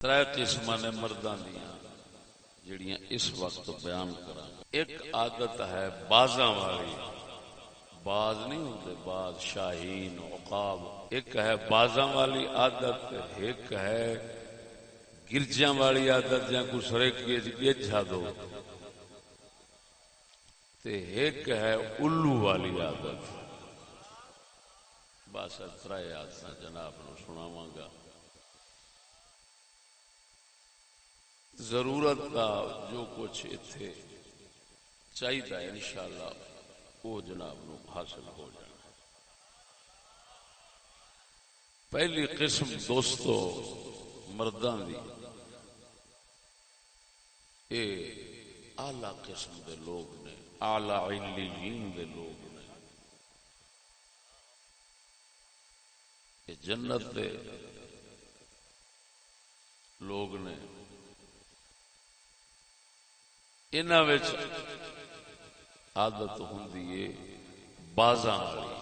ترے قسم نے مرداں دیاں جڑیاں اس وقت بیان کراں. ایک عادت ہے بازاں والی، باز نہیں ہوتے، باز شاہین عقاب. ایک ہے بازاں والی عادت، ایک ہے گرجاں والی عادت جہاں کو سرکی گیجھا دو، تے ایک ہے الو والی عادت. بس ترے عادتاں جناب نو سناواں گا. ضرورت کا جو کچھ اتنے چاہیے انشاءاللہ وہ جناب نو حاصل ہو جائے. پہلی قسم دوستو مرداں دی، اے اعلی قسم دے لوگ نے، اعلی علیین دے لوگ نے. یہ جنت دے لوگ نے. انہاں وچ عادت ہوندی ہے بازاں والی،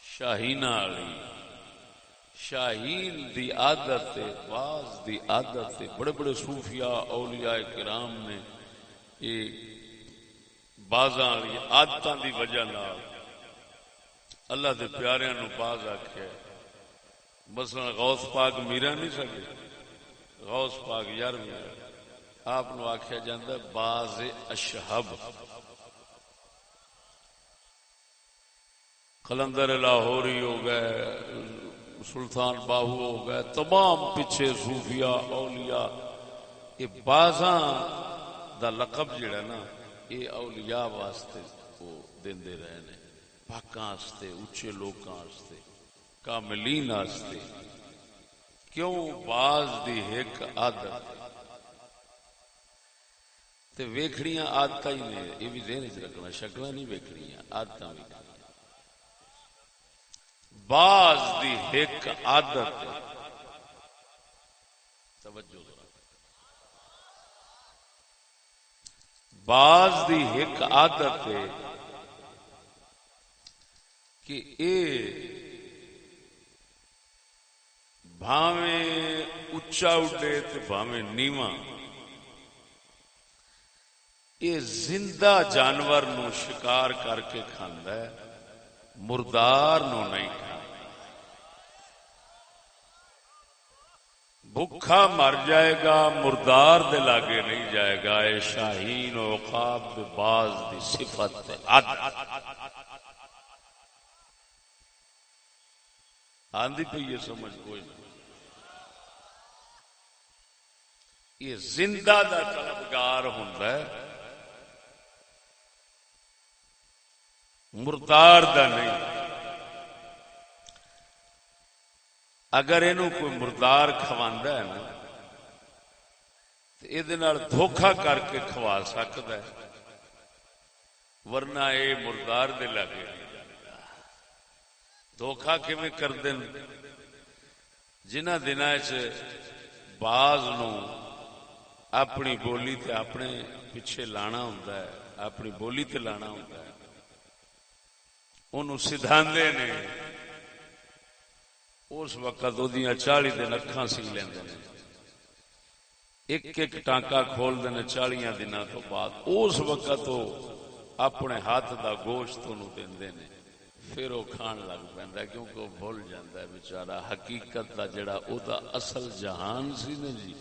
شاہیناں والی. شاہین دی عادت ہے، باز دی عادت ہے. بڑے بڑے صوفیاء اولیاء کرام نے یہ بازاں والی عادتاں دی وجہ نال اللہ دے پیاریاں نو باز آکھیا. مثلا غوث پاک میرا نہیں سکے، غوث پاک یار میرا آپ نو آکھیا جاندہ باز اشہب. قلندر لاہوری ہو گئے، سلطان باہو ہو گئے، تمام پیچھے صوفیاء اولیاء. یہ بازاں دا لقب جڑا نا یہ اولیاء واسطے وہ دیندے رہے نے، پاکاں واسطے، اچھے لوکاں واسطے، کاملین واسطے. کیوں؟ باز دی ایک عادت تے ویکھڑیاں عادتاں ہی نے. یہ بھی ذہن وچ رکھنا، شکلاں نہیں ویکھڑیاں، عادتاں ویکھڑیاں. باز دی ایک عادت، توجہ ذرا، باز دی ایک عادت ہے کہ اے بھاویں اچا اڈے تے بھاویں نیواں، یہ زندہ جانور نو شکار کر کے کھاندا ہے، مردار نو نہیں کھاندا. بھوکا مر جائے گا، مردار دے لاگے نہیں جائے گا. اے شاہین و عقاب دے باز دی صفت تے آندھی پہ یہ سمجھ کوئی نہیں. یہ زندہ دا طلبگار ہوندا ہے، مردار دا نہیں. اگر اینو کوئی مردار کھواندا ہے نا تے اے نال دھوکھا کر کے کھوا سکدا ہے، ورنہ اے مردار دے لگے نہیں جاندا. دھوکھا کیویں کردے نے؟ جنہاں دناں وچ باز نو اپنی بولی تے اپنے پیچھے لانا ہوندا ہے، اپنی بولی تے لانا ہوندا ہے، انہوں سدھاندے نے. اس وقت اودیاں 40 دن اکھاں سی لیندے نے، ایک ایک ٹانکا کھول دینے 40 دنوں تو بعد. اس وقت وہ اپنے ہاتھ دا گوشت انہوں دیندے نے، پھر وہ کھان لگ پیندا ہے، کیونکہ وہ بھول جاندا ہے بیچارہ حقیقت دا جڑا او دا اصل جہان سی نا جی،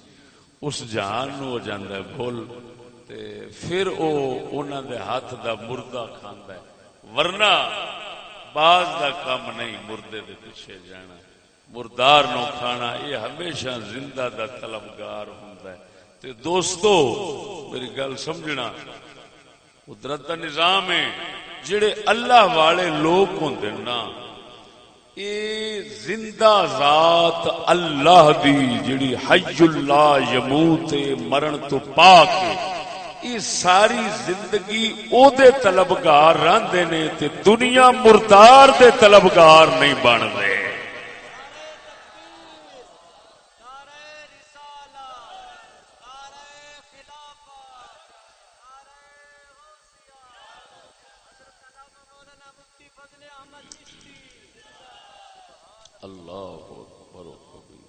اس جہان نو ہو جاندا ہے بھول. تے پھر او انہاں دے ہاتھ دا مردہ کھاندا ہے. ورنہ باز دا کام نہیں مردے دے پیچھے جانا، مردار نو کھانا. یہ ہمیشہ زندہ دا طلبگار ہوندا ہے. تے دوستو میری گل سمجھنا، قدرت دا نظام ہے. جڑے اللہ والے لوگ ہوندے نا، اے زندہ ذات اللہ دی جڑی حی اللہ یموت مرن تو پاک ہے، یہ ساری زندگی او دے طلبگار رہندے نے تے دنیا مردار دے طلبگار نہیں بن دے. اللہ اکبر و کبیر.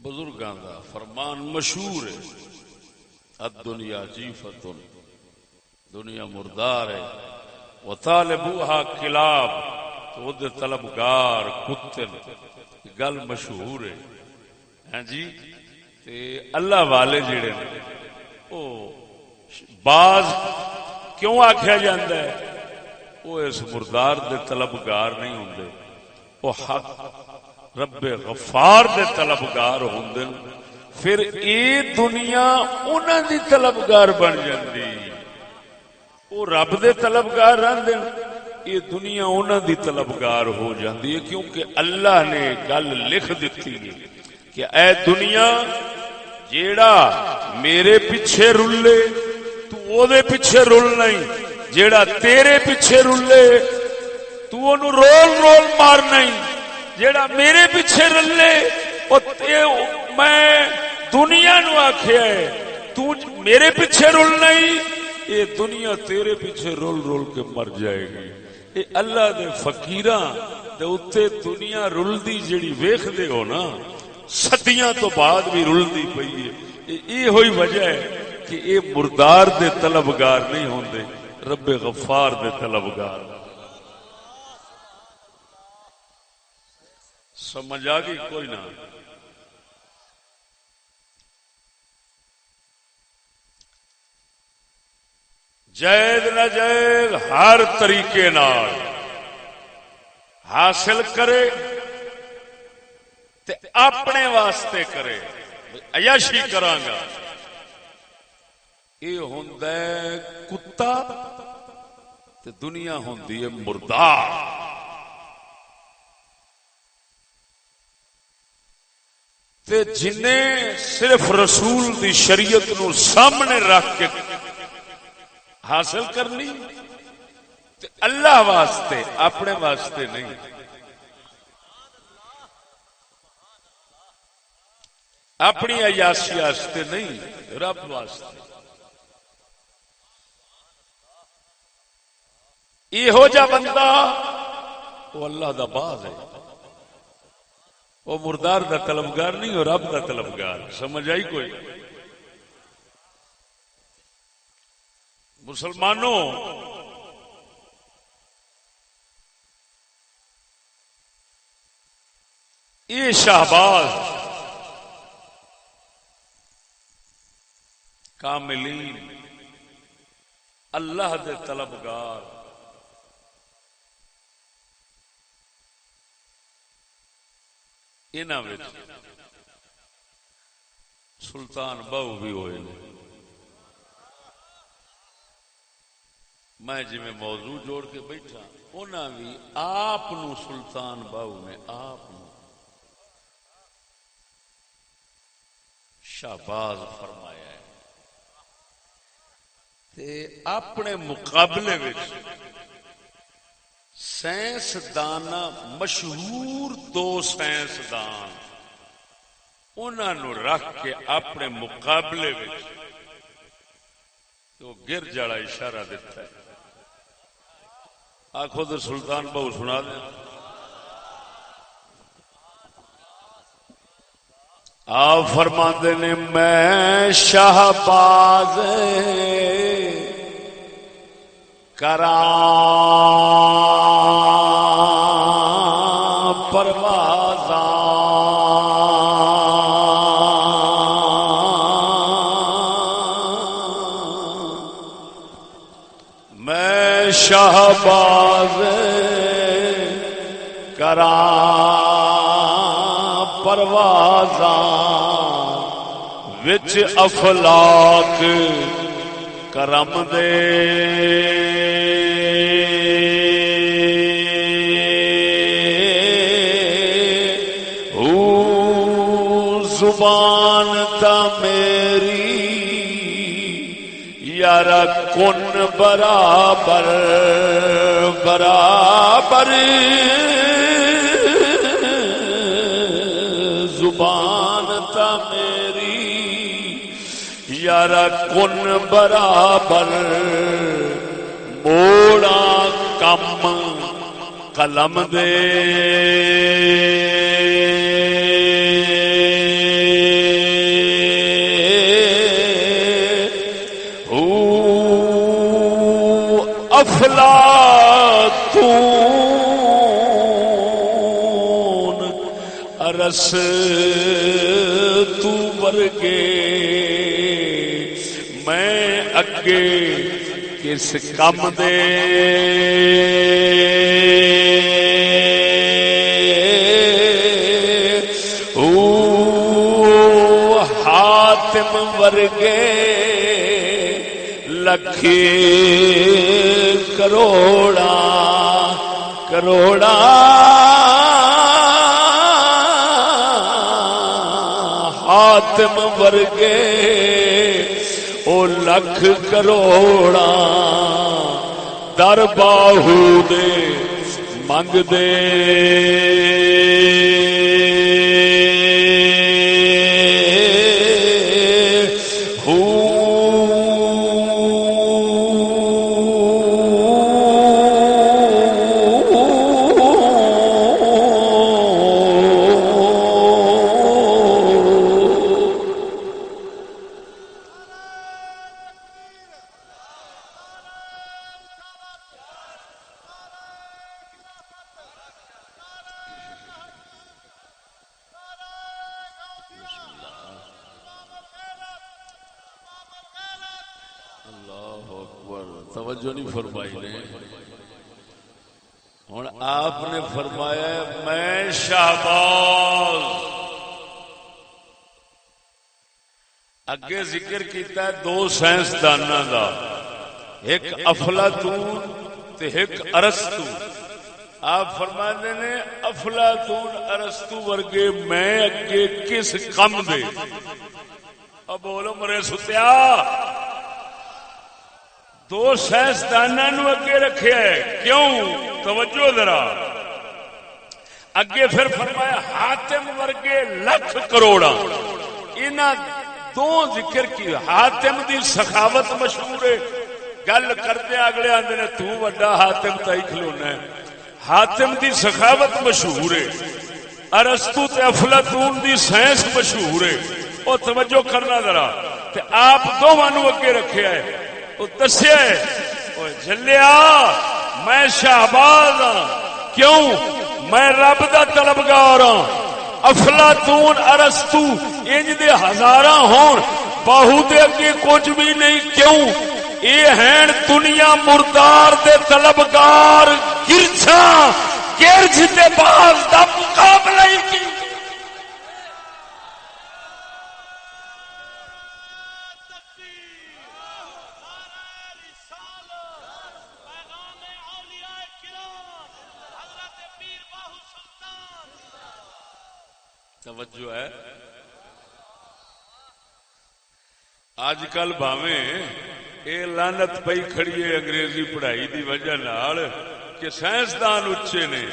بزرگاں دا فرمان مشہور ہے، الدنیا جیفتن، دنیا مردار ہے، وطالبوہا کلاب، تو وہ دے طلبگار کتے نے، گل مشہور ہے ہاں جی۔ تے اللہ والے جڑے نے او باز کیوں آکھیا جاندا ہے؟ وہ اس مردار دے طلبگار نہیں ہوندے، وہ حق رب غفار دے طلبگار ہوندے، پھر اے دنیا انہاں دی طلبگار بن جاندی، وہ رب دے طلبگار رہندے، یہ دنیا انہاں دی طلبگار ہو جاندی ہے، کیونکہ اللہ نے گل لکھ دتی ہے کہ اے دنیا جیڑا میرے پیچھے رلے تو او دے پیچھے رل نہیں، جیڑا تیرے پیچھے رلے تو انہوں رول رول مار نہیں، جیڑا میرے پیچھے رلے میں دنیا نو آکھیا ہے تو میرے پیچھے رل نہیں، یہ دنیا تیرے پیچھے رول رول کے مر جائے گی۔ اے اللہ دے فقیراں دے اتے دنیا رلدی جڑی ویکھ دے ہو نا، صدیاں تو بعد بھی رلدی پئی ہے، یہ ہوئی وجہ ہے کہ اے مردار دے طلبگار نہیں ہوندے، رب غفار دے طلبگار۔ سمجھ آ گئی کوئی نہ؟ جائز ناجائز ہر طریقے نال حاصل کرے تے اپنے واسطے کرے، عیاشی کراں گا، یہ ہوندا ہے کتا تے دنیا ہوندی ہے مردار۔ تے جنہیں صرف رسول دی شریعت نو سامنے رکھ کے حاصل کرنی تے اللہ واسطے، اپنے واسطے نہیں، اپنی عیاشی واسطے نہیں، رب واسطے۔ یہو جا بندہ وہ اللہ دا باز ہے، وہ مردار دا طلبگار نہیں، اور رب دا طلبگار۔ سمجھ آئی کوئی؟ مسلمانوں، یہ شہباز کاملین اللہ دے طلبگار انہاں وچ سلطان بہو بھی ہوئے نے۔ میں جی میں موضوع جوڑ کے بیٹھا، انہاں بھی آپ نو سلطان بہو نے آپ نو شہباز فرمایا ہے، تے اپنے مقابلے وچ سائنسدان مشہور دو سائنسدان انہاں نو رکھ کے اپنے مقابلے وچ تو گر جڑا اشارہ دیتا ہے۔ آخو تو سلطان بہو سنا دیں۔ آپ فرماندے نے میں شہباز کراں پروازاں، میں شہباز کراں پروازاں، وچ افلاک کرم دے زبان تا میری یارا کن برابر برابر، زبان تا میری یارا کن برابر، موڑا کم قلم دے افلاطون ارسطو ورگے میں اگے کس کم دے حاتم ورگے لکھی کروڑا کروڑا حاتم ورگے او لکھ کروڑا در باہو دے منگ دے توجہ نہیں فرمائی نے. ہوں آپ نے فرمایا میں شہباز. اگے ذکر کیتا ہے دو سائنسداناں دا، ایک افلاطون تے ایک ارسطو. آپ فرماندے نے افلاطون ارسطو ورگے میں اگے کس کم دے. اب بولو مرے ستیا، دو سائنسداناں نو اگے رکھے ہے کیوں؟ توجہ ذرا. اگے پھر فرمایا حاتم ورگے لکھ کروڑا. انہاں دو ذکر کی. حاتم دی سخاوت مشہور ہے، گل کردے اگلے آندے نے تو وڈا حاتم تائی کھلونا ہے. حاتم دی سخاوت مشہور ہے. ارسطو تے افلاطون دی سائنس مشہور ہے. او توجہ کرنا ذرا. تے آپ دوواں نو اگے رکھیا ہے. او دسیا ہے او جلیا میں شہباز ہاں. کیوں؟ میں رب دا طلبگار ہاں. افلاطون ارسطو انج دے ہزاراں ہون، باہو دے اگے کچھ بھی نہیں. کیوں؟ اے ہیں دنیا مردار دے طلبگار. گرجا گرج دے باز دا مقابلہ ہی کی. توجہ ہے. آج کل بھاویں اے لعنت پئی کھڑی ہے انگریزی پڑھائی دی وجہ نال کہ سائنسدان اچے نے،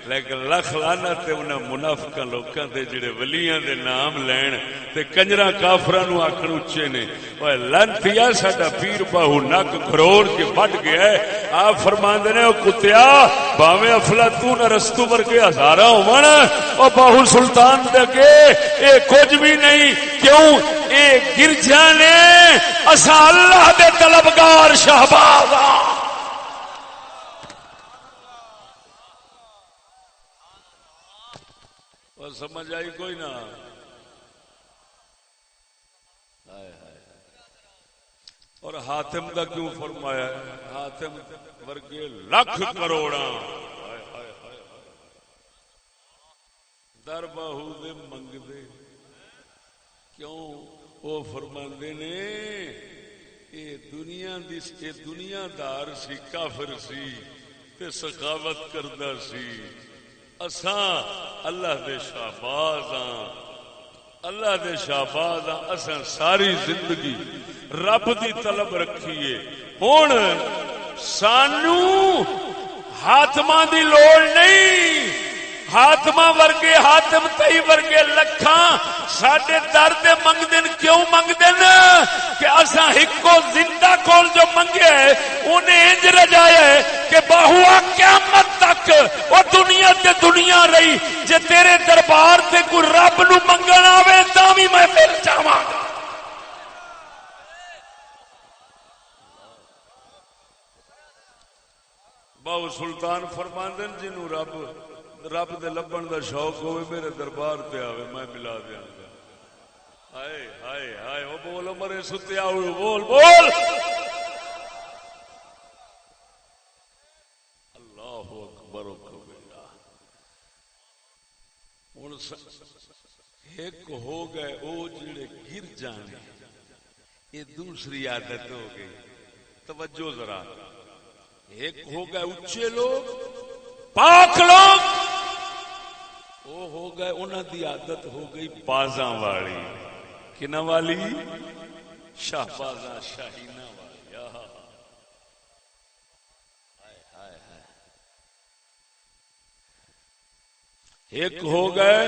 لیکن لکھ لعنت انہاں منافقاں لوکاں دے جڑے ولیاں دے نام لین تے کنجراں کافراں نو آکھن اچے نے. اوے لعنتیا ساڈا پیر باہو نک کھروڑ کے وڈ گیا ہے. آپ فرماندے نے او کتیا بھاویں افلاطون ارسطو ورگے ہزاراں ہون، او باہو سلطان دے اگے اے کچھ بھی نہیں. کیوں؟ اے گرجا نے اساں اللہ دے طلبگار شہباز ہاں. سمجھ آئی کوئی نہ؟ اور حاتم دا کیوں فرمایا ہے؟ حاتم ورگے لکھ کروڑا در باہو دے منگ دے. کیوں؟ وہ فرماندے نے اے دنیا دار سی، کافر سی تے سخاوت کردا سی. اساں اللہ دے شہباز ہاں، اللہ دے شہباز ہاں. اساں ساری زندگی رب دی طلب رکھیے. ہن سانو حاتماں دی لوڑ نہیں. حاتماں ورگے حاتم تئی ورگے لکھاں ساڈے در دے منگدن. کیوں منگدن؟ کہ اساں ہکو زندہ کول جو منگے انہیں انج رجایا ہے کہ باہوا قیامت تک وہ دنیا تے دنیا رہی. جے تیرے دربار تے کوئی رب نو منگن آوے تاں وی میں مل جاواں. سلطان فرماندن جنوں رب دے لبن دا شوق ہوئے میرے دربار تے آوے میں ملا دیاں گا. ہائے ہائے ہائے او بول مرے ستیا ہوئے بول بول. اللہ اکبر و کبیرہ. ہن ایک ہو گئے او جڑے گر جانے یہ دوسری عادت ہو گئی. توجہ ذرا. ایک ہو گئے اچھے لوگ پاک لوگ وہ ہو گئے انہاں دی عادت ہو گئی بازاں والی. کنہ والی؟ شہبازاں شاہینہ والی. ایک ہو گئے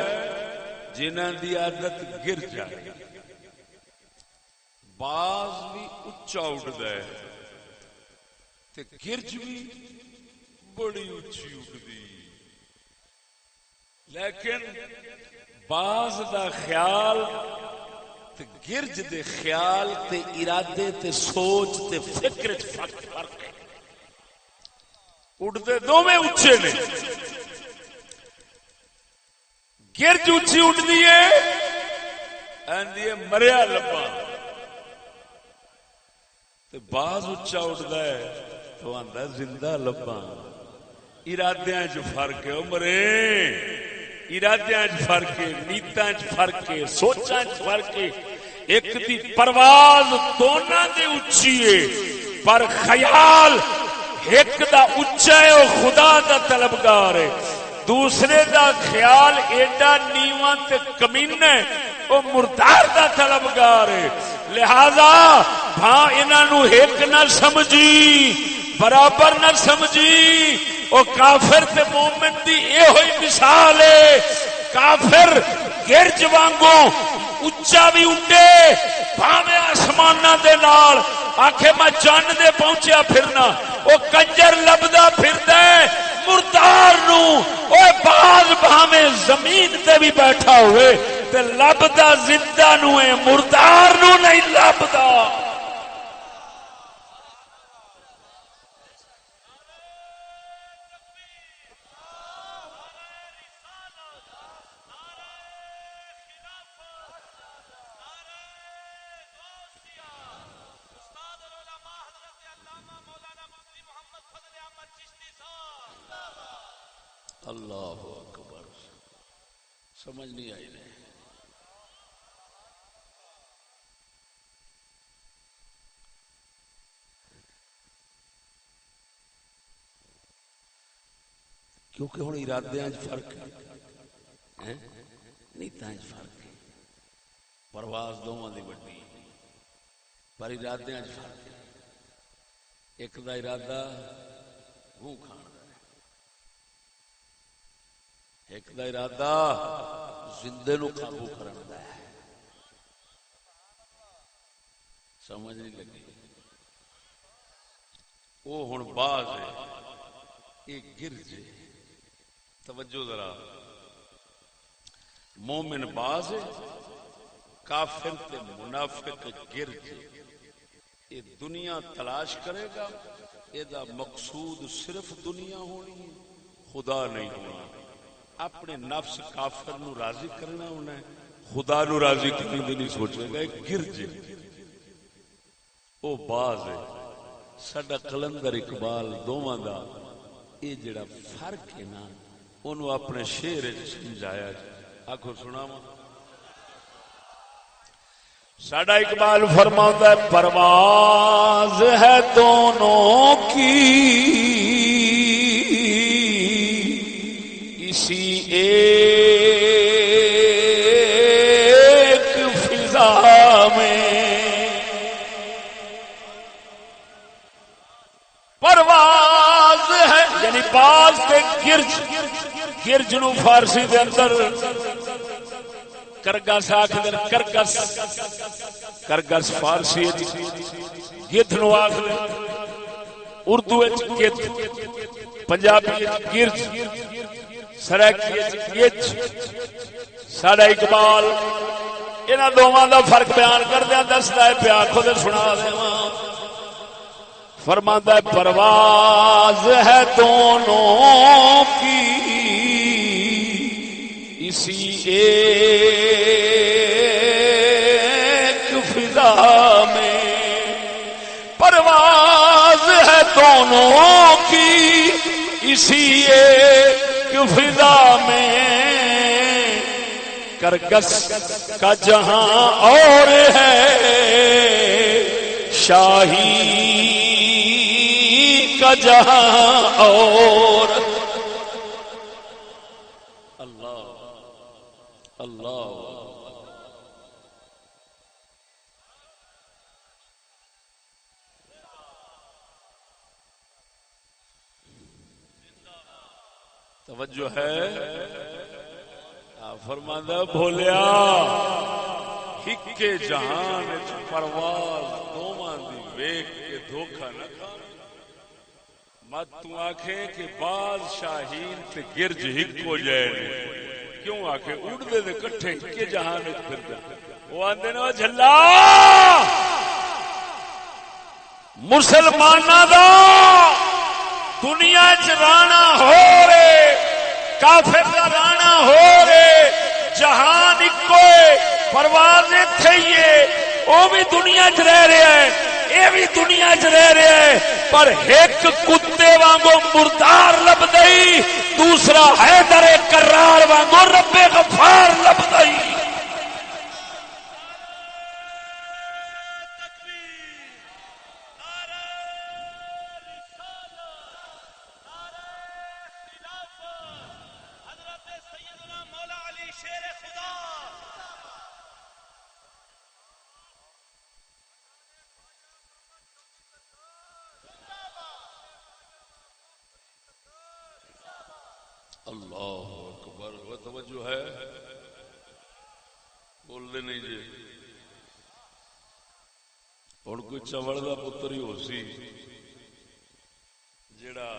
جنہاں دی عادت گر جائے. باز بھی اچا اٹھتا ہے تے گرج بھی بڑی اچھی اٹھتی. لیکن باز دا خیال تے گرج دے خیال تے ارادے تے سوچ تے فکر فرق ہے. اٹھتے دونوں اچھے نے. گرج اچھی اٹھتی ہے آندی ہے مریا لبا تے باز اچا اٹھتا ہے تو آندا زندہ لبا. ارادیاں چ فرق ہے مرے. ارادیاں چ فرق ہے, نیتاں چ فرق ہے, سوچاں چ فرق ہے. ایک دی پرواز دونوں دے اچھی ہے پر خیال ایک دا اچا ہے وہ خدا دا طلبگار ہے. دوسرے دا خیال ایڈا نیواں تے کمینہ ہے وہ مردار دا طلبگار ہے. لہذا ہاں انہاں نو ایک نہ سمجھی برابر نہ سمجھی. او کافر تے مومن دی اے ہوئی مثال ہے. کافر گرج وانگوں اچا بھی اڈے بھاویں آسماناں دے نال آکھے میں چاند دے پہنچیا پھرنا او کنجر لبدا پھردا ہے مردار نو. او باز بھاویں زمین تے بھی بیٹھا ہوئے تے لبدا زندہ نو ہے مردار نو نہیں لبدا. اللہ اکبر. سمجھ نہیں آئی نہیں. کیونکہ ہوں ارادیاں فرق ہے نیتاں فرق ہے. پرواز دونوں دی بڑی پر ارادیاں فرق ہے. ایک دا ارادہ گوں کھان دا ہے, ایک دا ارادہ زندے نو قابو کرن دا ہے. سمجھ نہیں لگی. وہ ہن باز ہے یہ گرج ہے. توجہ ذرا. مومن باز ہے کافر تے منافق گرج ہے. یہ دنیا تلاش کرے گا یہ مقصود صرف دنیا ہونی ہے خدا نہیں ہونا. اپنے نفس کافر نو راضی کرنا ہونا ہے خدا نو راضی کرنے کی نہیں سوچے گا. ایک گرج وہ باز ہے. سڈا کلندر اقبال دونوں دا یہ جڑا فرق ہے نا انہوں اپنے شعر سمجھایا. آخو سنا ساڈا اقبال فرماتا ہے پرواز ہے دونوں کی اسی ایک فضا میں. پرواز ہے یعنی باز کے گرج نو فارسی دے اندر کرگس آخر. کرگس فارسی گدھ نو آخر, اردو گدھ, پنجابی گرج, سرائکی گچ. ساڈا اقبال انہاں دوواں دا فرق بیان کردیا دسدا ہے پیا. خود سنا دیواں فرماتا ہے پرواز ہے دونوں کی اسی ایک فضا میں، پرواز ہے دونوں کی اسی ایک فضا میں، کرگس کا جہاں اور ہے شاہی کا جہاں اور۔ اللہ اللہ توجہ ہے، فرماندہ بھولیا ہکے جہان وچ پرواز دوواں دی ویکھ کے دھوکھا نہ کھا، مت تو آکھے کہ باز شاہین تے گرج ہک ہو جائے، کیوں آکھے اڑدے دے کٹھے ہکے جہان وچ پھردے، وہ آندے نے جھلا مسلماناں دا دنیا چ رانا ہو رے، کافر دا رانا ہو رے، جہان اکو پرواز اتھے ہی ہے، وہ بھی دنیا چ رہ رہا ہے، یہ بھی دنیا چ رہ رہا ہے، پر ایک کتے وانگو مردار لب دئی، دوسرا حیدر کرار وانگو رب غفار لب دئی۔ اللہ اکبر، وہ توجہ ہے، بول دے نہیں جی، ہن کوئی چوڑ دا پتر ہی ہو سی جڑا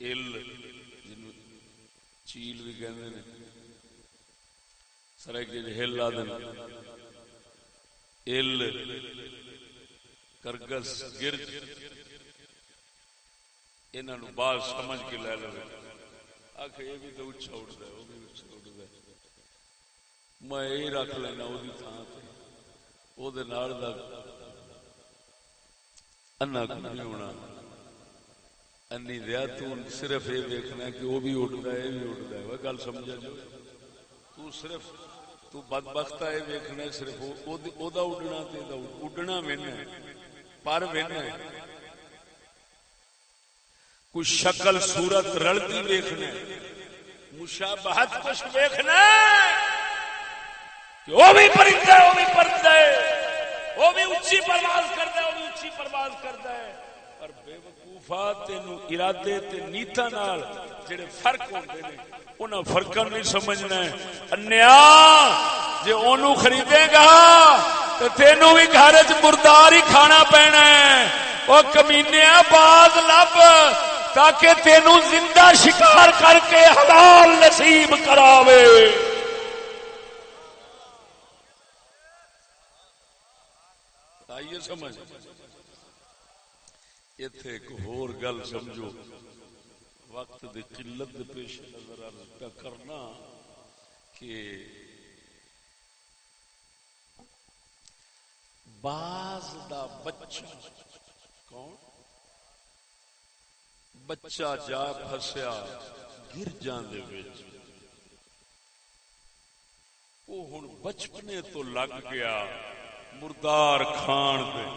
ال جنوں چیل بھی کہندے نے، سرائکے ہل لا دین، ال کرگس گرج انہاں نوں باز سمجھ کے لے لو، آخر یہ بھی تو اچھا اٹھتا ہے، وہ بھی اچھا اٹھتا ہے، میں یہ رکھ لینا وہ تھان سے، وہ انا کو نہیں ہونا، انی دیا تو صرف یہ دیکھنا ہے کہ وہ بھی اٹھتا ہے یہ بھی اٹھتا ہے، وہ گل سمجھا جو تو صرف تو بدبخت ہے یہ دیکھنا ہے صرف وہ اڈنا تے اڈنا وینا پر وینا کوئی شکل صورت رلتی دیکھنا، مشابہت کچھ دیکھنا کہ وہ بھی پرندہ ہے وہ بھی پرندہ ہے، وہ بھی اونچی پرواز کرتا ہے وہ بھی اونچی پرواز کرتا ہے، پر بے وقوفا تینوں ارادے تے نیتا نال جڑے فرق ہوندے نے انہاں فرقاں نہیں سمجھنا ہے، انیا جے اونوں خریدے گا تے تینوں بھی گھر وچ مردار ہی کھانا پینا ہے، او کمینیا باز لب تاکہ تینوں زندہ شکار کر کے حلال نصیب کراوے۔ آئیے سمجھ ایتھے ایک ہور گل سمجھو، وقت دی قلت دے پیش نظر عرض پہ کرنا کہ باز دا بچہ کون بچہ جا پھسیا گرجاں دے وچ، وہ ہن بچپنے تو لگ گیا مردار کھان دے،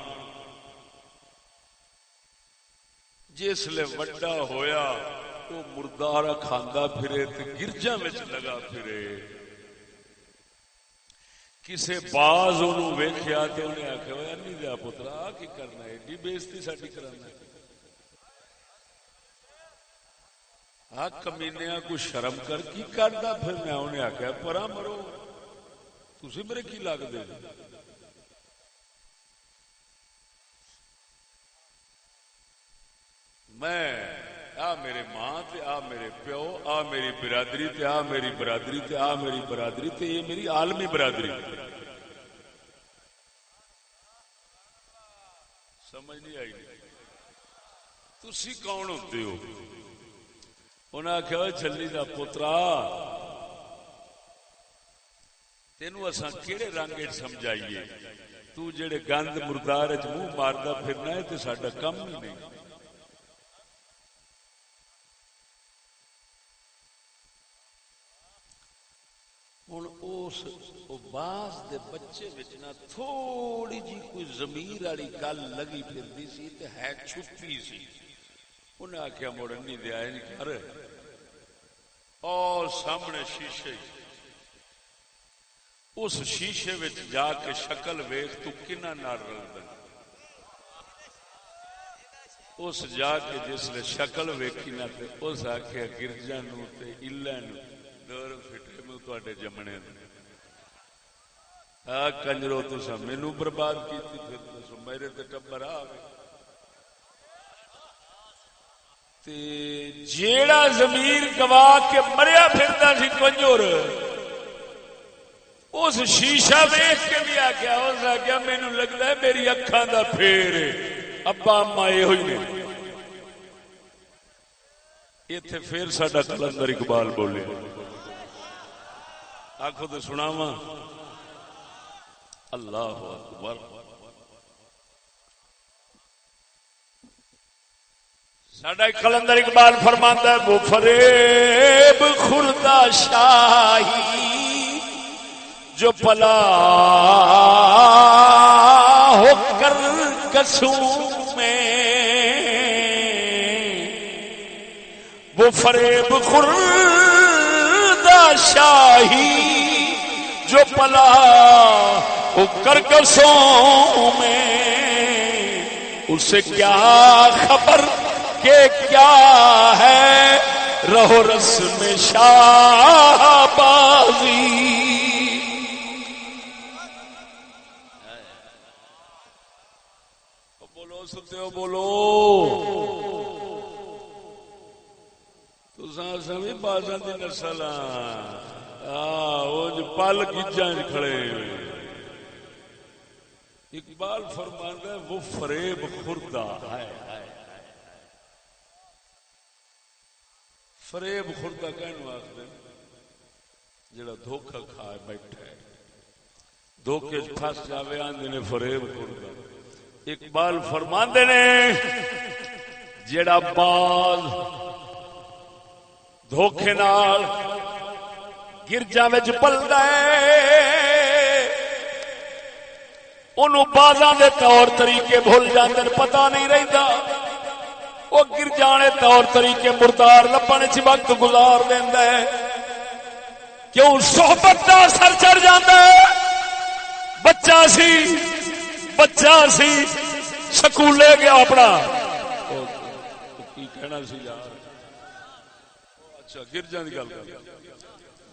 جس لے وڈا ہویا وہ مردار کھاندا پھرے تے گرجاں وچ لگا پھرے، کسے باز انہوں ویکھیا تے انہیں آکھیا ہویا نہیں دیا پترا کی کرنا ہے، ایڈی بےزتی ساڈی کرانا ہے، ہاں کمینیا کو شرم کر کی کردا پھر میں انہیں آکھیا پرا مرو تسی میرے کی لگ دے، میں آ میرے ماں تے آ میرے پیو آ میری برادری تے آ میری برادری تے آ میری برادری تے یہ میری عالمی برادری، سمجھ نہیں آئی نہیں تسی کون ہوتے ہو؟ انہیں آخیا جھلی دا پوترا تینوں اساں کیڑے رنگ سمجھائیے؟ تو جڑے گند مردار منہ ماردا پھرنا ہے تے ساڈا کم ہی نہیں۔ ہن اس باز دے بچے وچ نہ تھوڑی جی کوئی ضمیر والی گل لگی پھردی سی تے ہے چھپی سی۔ انہیں آخیا مڑن نہیں دیا نہیں کر اور سامنے شیشے اس شیشے وچ جا کے شکل ویکھ تو کنہ نال رلدا۔ اس جا کے جس نے شکل ویکھی نہ تے اس آخیا گرجا نو تے الا نو دور فٹے میں تواڈے جمنے آ کنجرو تساں مینوں برباد کیتی پھر دسو میرے تے ٹبر آ تے جیڑا ضمیر گوا کے مریا پھردا سی کنجر اس شیشہ ویکھ کے بھی آخیا اس آخیا مینوں لگتا ہے میری اکھاں دا پھیر ابا اما یہ ہوئی نے۔ ایتھے پھر ساڈا کلندر اقبال بولے آخو تو سناواں اللہ اکبر۔ ساڈا کلندر اقبال فرماندا ہے وہ فریب خوردہ شاہی جو پلا ہو کر قصور میں، وہ فریب خوردہ شاہی جو پلا ہو کر قصور میں، اسے کیا خبر کہ کیا ہے رہو رسم شاہ بازی۔ سنتے ہو بولو تساں سبھی بازاں دی نسل وہ پل گجاں کھڑے۔ اقبال فرماندا ہے وہ فریب خوردہ ہے۔ فریب خوردہ کہنوں آخدے جڑا دھوکا کھائے بیٹھا ہے، دھوکے پھس جاوے آندے نے فریب خوردہ۔ اقبال فرماندے نے جیڑا باز دھوکے نال گرجاں وچ پلدا ہے اونوں بازاں دے طور طریقے بھول جاندے، پتہ نہیں رہندا، او گرجانے طور طریقے مردار لبن وچ وقت گزار دیندا ہے۔ کیوں؟ صحبت دا اثر چڑھ جاندا ہے۔ بچہ سی سکولے گیا اپنا کی کہنا سی یار، اچھا گرجاں دی گل کر،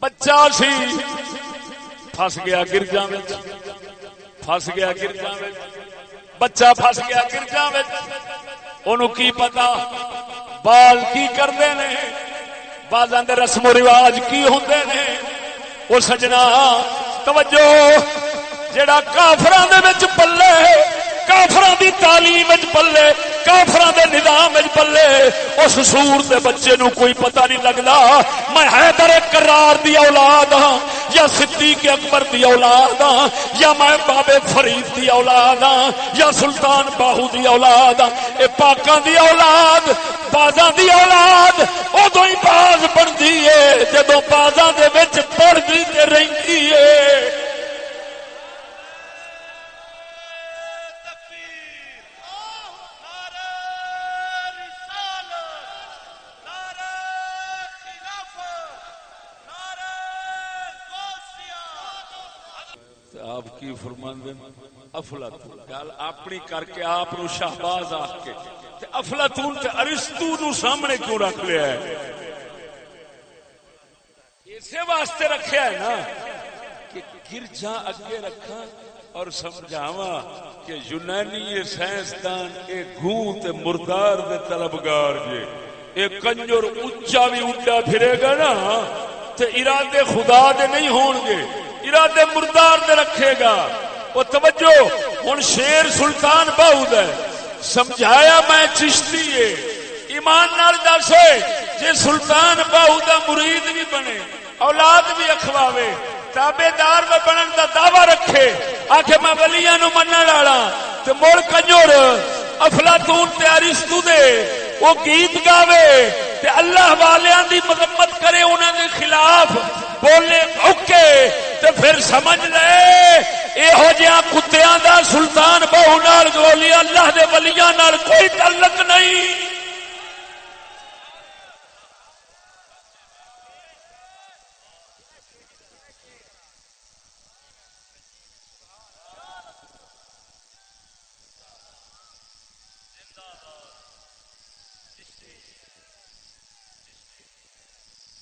بچہ سی پھس گیا گرجاں وچ، پھس گیا گرجاں وچ، بچہ پھس گیا گرجاں وچ، اونوں کی پتا بال کی کردے نے، بازاں دے رسم و رواج کی ہوندے نے۔ او سجنا توجہ، جڑا کافراں دے وچ پلے، کافراں دی تعلیم وچ پلے، کافراں دے نظام وچ پلے، اس سور دے بچے نو کوئی پتہ نہیں لگدا میں حیدر کرار دی اولاد ہاں یا صدیق اکبر دی اولاد ہاں یا میں بابے فرید دی اولاد ہاں یا سلطان باہو دی اولاد ہاں۔ اے پاکاں دی اولاد، بازاں دی اولاد ادوں ہی باز بندی ہے جدوں بازاں دے وچ پڑھدی تے رہندی ہے۔ آپ کی فرماندے افلاطون گل اپنی کر کے آپ نو شہباز آخ کے تے افلاطون تے ارسطو نو سامنے کیوں رکھ لیا ہے؟ اسی واسطے رکھیا ہے نا کہ گرجا اگے رکھا اور سمجھاواں کہ یونانی سائنسدان اے گوں تے مردار دے طلبگار جے، اے کنجر اونچا بھی اڈا پھرے گا نا تے ارادے خدا دے نہیں ہون گے، ارادے مردار دے رکھے گا۔ وہ توجہ، ہن شیر سلطان باہو ہے سمجھایا میں چشتی ہے ایمان نال دس ہوئے جے سلطان باہو دا مرید بھی بنے اولاد بھی اخواوے تابے دار میں بنن دا دعویٰ رکھے آکھے میں ولیاں نو منن والا تے مڑ کنجر افلاطون تے ارسطو دے وہ گیت گاوے تے اللہ والیاں دی مذمت کرے انہاں دے خلاف بولے اوکے تے پھر سمجھ لے ایہو جہاں کتیاں دا سلطان باہو نال گولی اللہ دے ولیاں نال کوئی تعلق نہیں.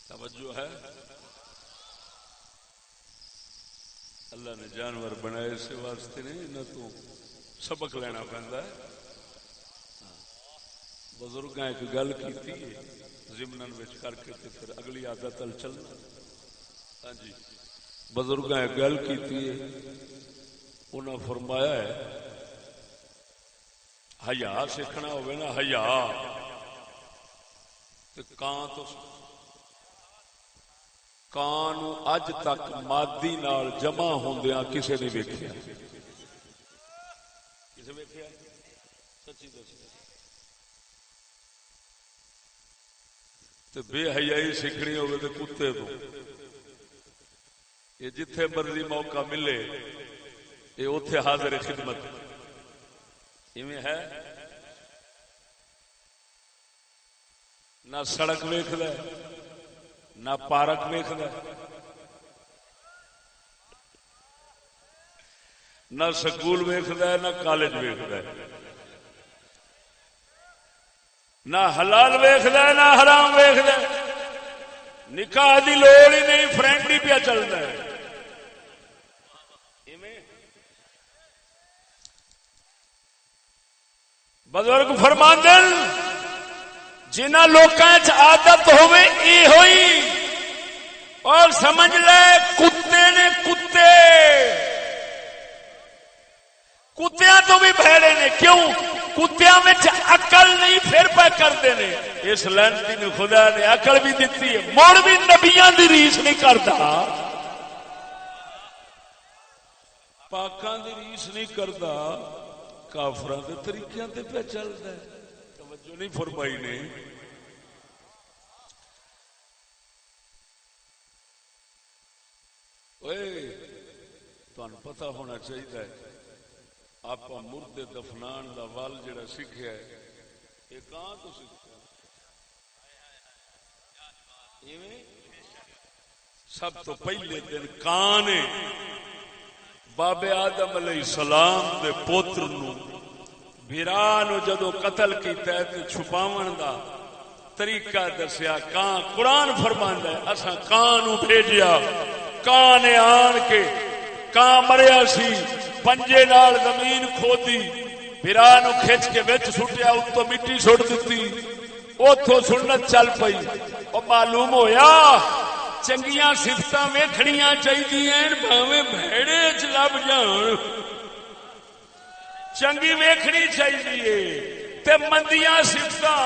توجہ ہے اللہ نے جانور بنائے اس واسطے نہیں نہ تو سبق لینا پہنتا ہے. بزرگاں ایک گل کیتی ہے ضمنن وچ کر کے تے پھر اگلی عادت ال چلنا. ہاں جی بزرگاں ایک گل کیتی ہے انہاں فرمایا ہے حیا سیکھنا ہوے نا حیا تے کان تو کان اج تک مادی نال جمع ہوندیاں کسے نہیں ویکھیا. کسے ویکھیا سچی دس تے بے حیائی سیکھنی ہوے تے کتے تو یہ جتھے مرضی موقع ملے یہ اوتھے حاضر خدمت ایویں ہے. نہ سڑک ویکھدا نہ پارک ویکھدا نہ سکول ویکھدا نہ کالج ویکھدا نہ حلال ویکھدا نہ حرام ویکھدا. نکاح دی لوڑ ہی نہیں فرینڈ ہی پیا چلتا ہے. بزرگ فرماندے جنہ لوکاں وچ عادت ہوے اے ہوئی اور سمجھ لے کتے نے کتیاں تو بھی بھڑے نے. کیوں کتیاں وچ عقل نہیں پھر پہ کردے نے. اس لعنتی نے خدا نے عقل بھی دتی ہے مڑ بھی نبیاں دی ریس نہیں کردا پاکاں دی ریس نہیں کردا کافراں دے طریقیاں تے پہ چلدا ہے. توجہ نہیں فرمائی نے. تانوں پتہ ہونا چاہیے آپ مردے دفنان دا ول جڑا سیکھیا ہے یہ کہاں تو سیکھیا سب تو پہلے دن کان بابے آدم علیہ السلام دے پوتر نو بھرا نو جدو قتل کیتا ہے تے چھپاون دا طریقہ دسیا. کان قرآن فرماندا ہے اساں کان نو بھیجیا کان نے آن کے کان مریا سی پنجے نال زمین کھودی بھرا نو کھچ کے وچ سٹیا اتوں مٹی سٹ دتی اوتھوں سنت چل پئی. او معلوم ہویا چنگیاں صفتاں ویکھنیاں چاہیدیاں بھاویں بھیڑے چ لب جان چنگی ویکھنی چاہیے تے مندیاں صفتاں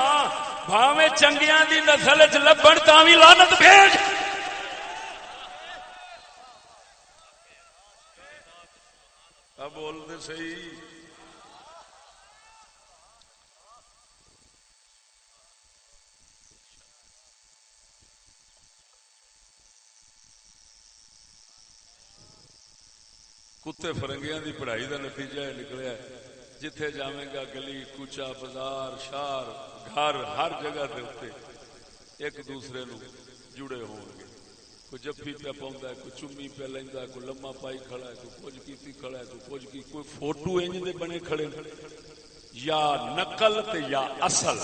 بھاویں چنگیاں دی نسل چ لبن تاں وی لعنت بھیج. بول دے صحیح. کتے فرنگیاں دی پڑھائی دا نتیجہ نکلیا جتھے جاویں گا گلی کوچا بازار شہر گھر ہر جگہ دے اوتے ایک دوسرے نو جڑے ہون گے. کوئی جفی پہ پاؤندا ہے کوئی چمی پہ لیندا ہے کوئی لما پائی کھڑا ہے کوئی کچھ کیتی کھڑا ہے کوئی کچھ کی کوئی فوٹو انج دے بنے کھڑے یا نقل تے یا اصل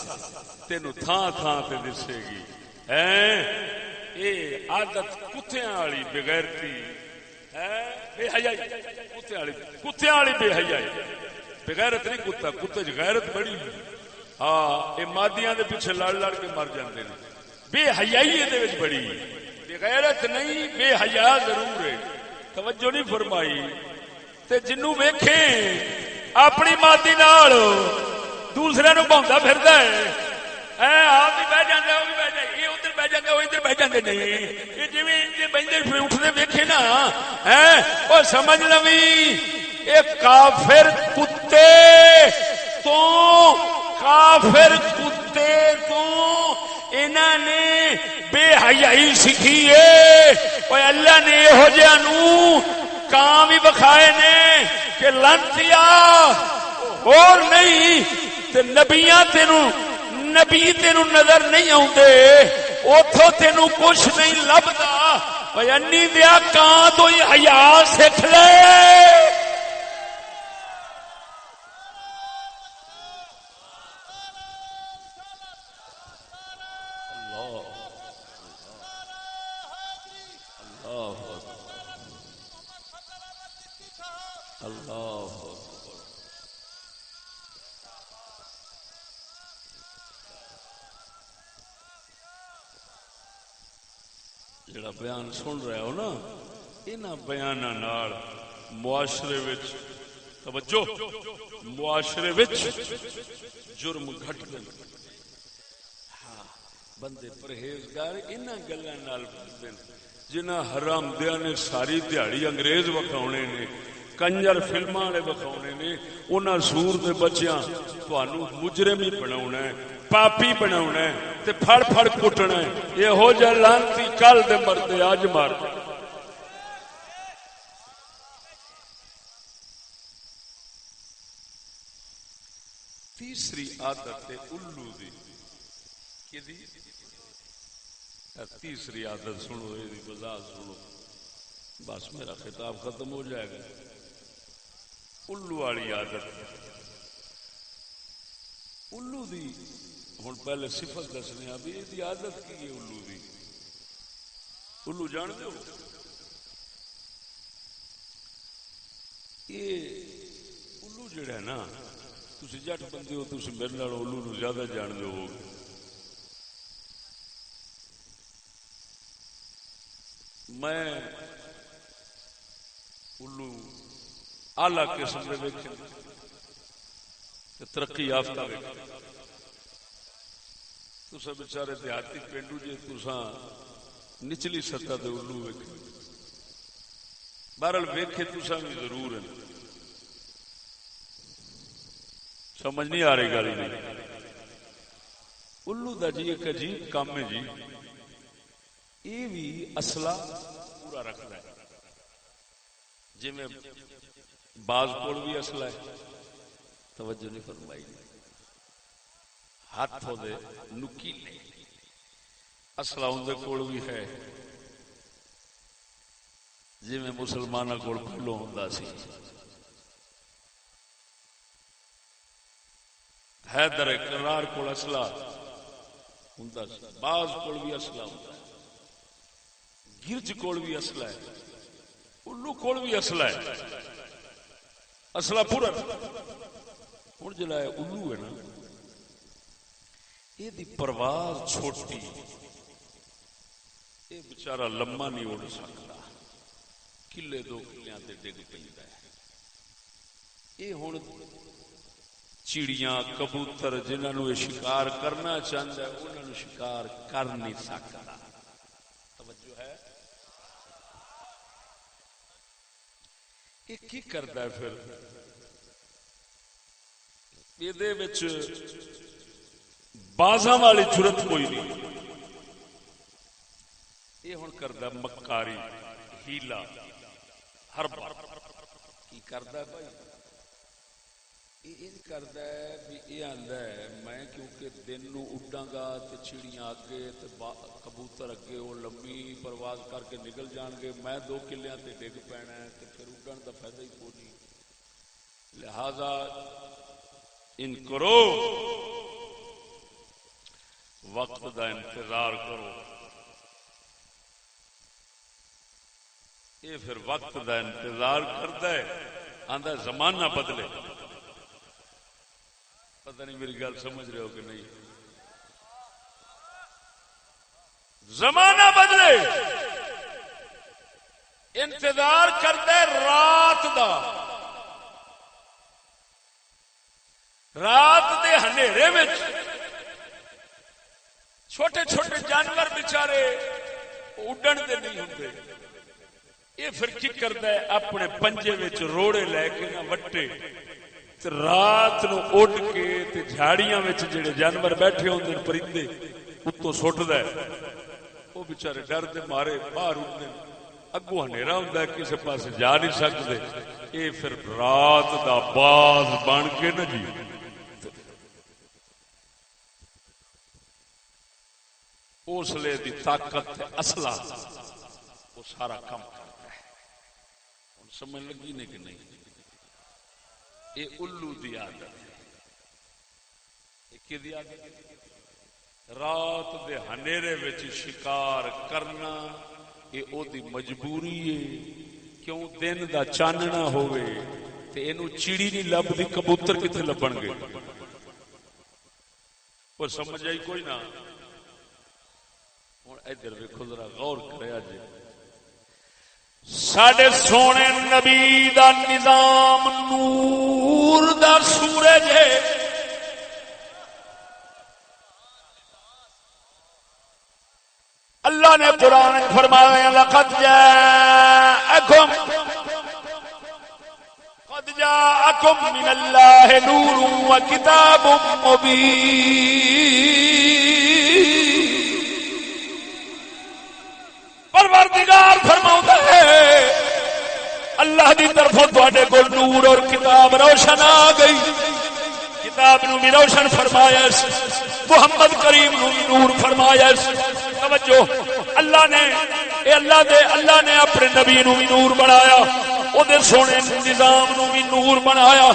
تینوں تھاں تھاں تے دسے گی. اے عادت کتیاں والی بغیرتی بے حیائی کتیاں والی بے حیائی. بغیرت نہیں کتا کتے چ غیرت بڑی. ہاں یہ مادیاں دے پیچھے لڑ لڑ کے مر جاندے نے. بے حیائی دے وچ بڑی غیرت نہیں بے حیا ضرور ہے. توجہ نہیں فرمائی. تے جنوں ویکھیں اپنی مادی نال دوسرے نو بھوندا پھردا ہے آپ بھی بہ جاندے وہ بھی بہ جائے یہ ادھر بہ جاندے وہ ادھر بہ جاندے نہیں یہ جویں بہندے پھر اٹھدے ویکھے نا او سمجھ لوی اے کافر کتے تو کافر کتے تو انہاں نے بے حیائی سکھی ہے اوے اللہ نے یہو جہاں نو کام ہی بکھائے نے کہ لانتیا اور نہیں تے نبیاں تینوں نبی تینوں نظر نہیں آوندے اوتھوں تینوں کچھ نہیں لبدا اوے انی دیا کان تو ہی حیا سکھ لے جڑا بیان سن رہے ہو نا انہاں بیاناں نال معاشرے وچ توجہ معاشرے وچ جرم گھٹ گئے ہاں بندے پرہیزگار انہاں گلاں نال بندے جنہاں حرام دیاں نے ساری دیہڑی انگریز وکھاونے نے کنجر فلماں والے وکھاونے نے انہاں سور دے بچیاں تانوں مجرم ہی بناونا ہے پاپی بناونا ہے تے پھڑ پھڑ کٹنا ہے یہو جہ لانتی کل دے مردے اج مار تیسری عادت الو دی کی دی تیسری عادت سنو یہ وضاحت سنو بس میرا خطاب ختم ہو جائے گا الو والی عادت الو دی ہن پہلے صفت دسنے ابھی یہ عادت کی ہے الو دی الو جان دو یہ الو جڑا ہے نا تسی جٹ بندے ہو تسی میرے نال الو نو زیادہ جان دو گے میں الو اعلی قسم دے ویکھے ترقی یافتہ ویکھے تسا بیچارے دیہاتی پینڈو جی تسا نچلی سطح دے الو ویکھے بہرحال ویکھے تسا بھی ضرور ہے سمجھ نہیں آ رہی گل نہیں الو دا جی ایک عجیب کام ہے جی یہ بھی اصلہ پورا رکھتا ہے جی میں بعض کول بھی اصلہ ہے توجہ نہیں فرمائی ہاتھ ہو دے نکیلے اصلہ ان دے کول بھی ہے جی میں مسلمانہ کول پہلو ہوندا سی حیدر کرار کول اصلہ ہوندا سی بعض کول بھی اصلہ ہوندا ہے گرج کول بھی اصلہ ہے الو کول بھی اصلہ ہے اصلہ پورا ہوں جڑا الو ہے نا یہ دی پرواز چھوٹی یہ بچارا لما نہیں اڑ سکتا کلے دو کلیاں تے ڈگ پیندا ہے یہ ہن چڑیاں کبوتر جنہاں نو شکار کرنا چاہندا ہے انہاں نو شکار کر نہیں سکتا توجہ ہے یہ کی کرتا ہے پھر یہ بازاں والی جرت کوئی نہیں یہ ہن کرتا مکاری ہیلا ہر بار کی کرتا ہے بھائی یہ کرتا ہے بھی یہ آندا ہے میں کیونکہ دن نو اڈاں گا تے چڑیاں اگے تے کبوتر اگے وہ لمبی پرواز کر کے نکل جان گے میں 2 کلیاں تے ڈگ پینا ہے تے پھر اڈن دا فائدہ ہی کوئی نہیں لہذا ان کرو وقت دا انتظار کرو یہ پھر وقت دا انتظار کرتا ہے آندا زمانہ بدلے پتہ نہیں میری گل سمجھ رہے ہو کہ نہیں زمانہ بدلے انتظار کرتا ہے رات دا رات دے ہنیرے وچ چھوٹے چھوٹے جانور بچارے اڈن دے نہیں ہوندے، یہ پھر کی کرتا ہے اپنے پنجے وچ روڑے لے کے نہ وٹے تے رات نو اڈ کے تے جھاڑیاں وچ جڑے جانور بیٹھے ہوندے پرندے اتوں سٹدا ہے، وہ بچارے ڈر دے مارے باہر اٹھتے ہیں، اگوں ہنیرا ہوندا ہے کسے پاسے جا نہیں سکتے، یہ پھر رات دا باز بن کے نہ جی اس لیے دی طاقت اصلہ وہ سارا کام کرتا ہے۔ سمجھ لگی نہیں کہ نہیں؟ یہ الو دی عادت ہے، کی دی عادت ہے؟ رات دے ہنیرے وچ شکار کرنا یہ او دی مجبوری ہے، کیوں دن دا چاننا ہوئے تے اینو چیڑی نہیں لبدی، کبوتر کتنے لبن گے؟ وہ سمجھ آئی کوئی نہ؟ ہوں ادھر ویکھو ذرا غور کریا جی، ساڈے سونے نبی دا نظام نور دا سورج ہے، اللہ نے قرآن فرمایا لقد جاءکم من اللہ نور و کتاب مبین، پروردگار فرماتا ہے اللہ دی طرفوں تواڈے کول نور اور کتاب روشن آ گئی، کتاب نو بھی روشن فرمایا، محمد کریم نو بھی نور فرمایا۔ توجہ، اللہ نے اپنے نبی نو بھی نور بنایا، او دے سونے نظام نو بھی نور بنایا،